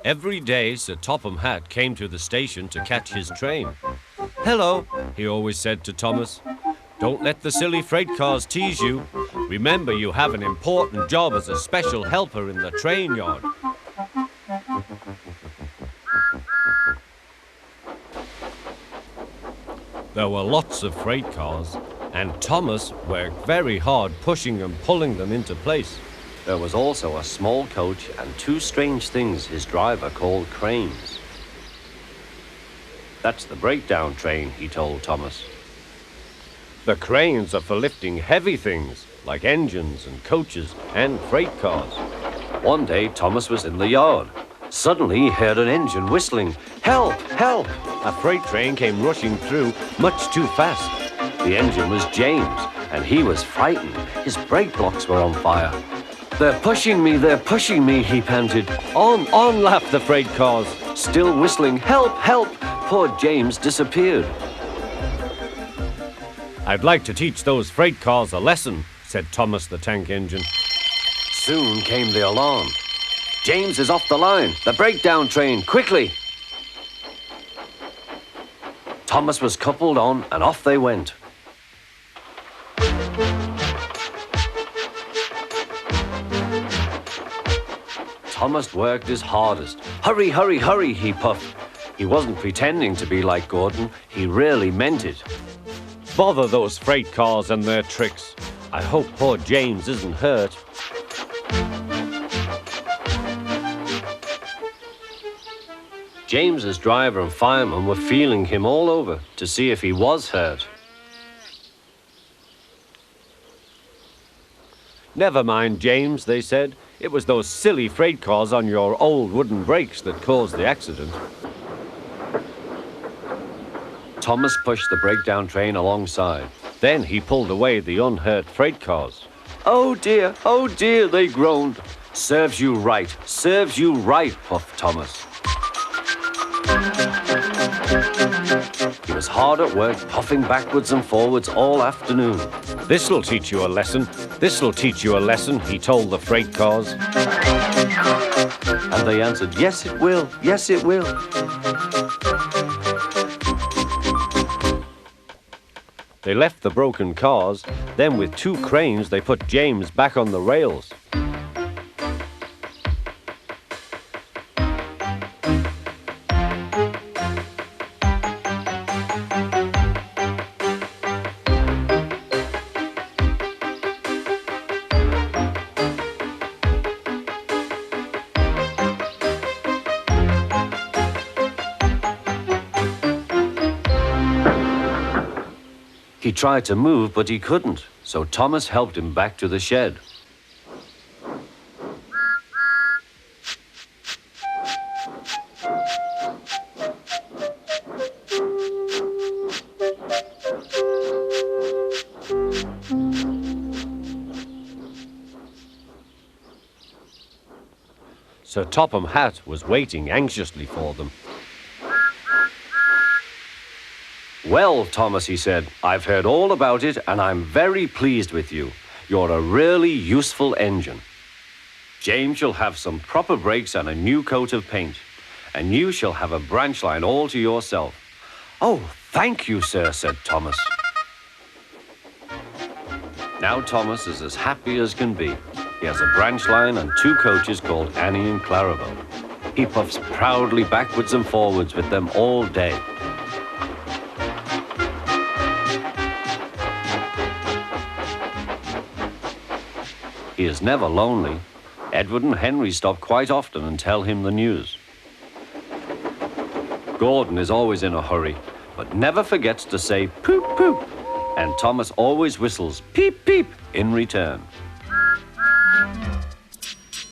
Every day, Sir Topham Hatt came to the station to catch his train. "Hello," he always said to Thomas. "Don't let the silly freight cars tease you. Remember, you have an important job as a special helper in the train yard." There were lots of freight cars, and Thomas worked very hard pushing and pulling them into place. There was also a small coach and two strange things his driver called cranes. "That's the breakdown train," he told Thomas. "The cranes are for lifting heavy things, like engines and coaches and freight cars." One day, Thomas was in the yard. Suddenly, he heard an engine whistling. "Help! Help!" A freight train came rushing through, much too fast. The engine was James, and he was frightened. His brake blocks were on fire. They're pushing me," he panted. On, laughed the freight cars, still whistling, "Help! Help!" Poor James disappeared. "I'd like to teach those freight cars a lesson," said Thomas the tank engine. Soon came the alarm. "James is off the line! The breakdown train! Quickly!" Thomas was coupled on, and off they went. Thomas worked his hardest. "Hurry, hurry, hurry," he puffed. He wasn't pretending to be like Gordon. He really meant it. "Bother those freight cars and their tricks. I hope poor James isn't hurt." James's driver and fireman were feeling him all over to see if he was hurt. "Never mind, James," they said. "It was those silly freight cars on your old wooden brakes that caused the accident." Thomas pushed the breakdown train alongside. Then he pulled away the unhurt freight cars. Oh dear, they groaned. Serves you right, puffed Thomas. He was hard at work, puffing backwards and forwards all afternoon. This'll teach you a lesson, he told the freight cars. And they answered, yes it will. They left the broken cars, then with two cranes they put James back on the rails. He tried to move, but he couldn't, so Thomas helped him back to the shed. Sir Topham Hatt was waiting anxiously for them. Well, Thomas, he said, I've heard all about it and I'm very pleased with you. You're a really useful engine. James shall have some proper brakes and a new coat of paint. And you shall have a branch line all to yourself. Oh, thank you, sir, said Thomas. Now Thomas is as happy as can be. He has a branch line and two coaches called Annie and Clarabel. He puffs proudly backwards and forwards with them all day. He is never lonely. Edward and Henry stop quite often and tell him the news. Gordon is always in a hurry, but never forgets to say poop, poop. And Thomas always whistles peep, peep in return.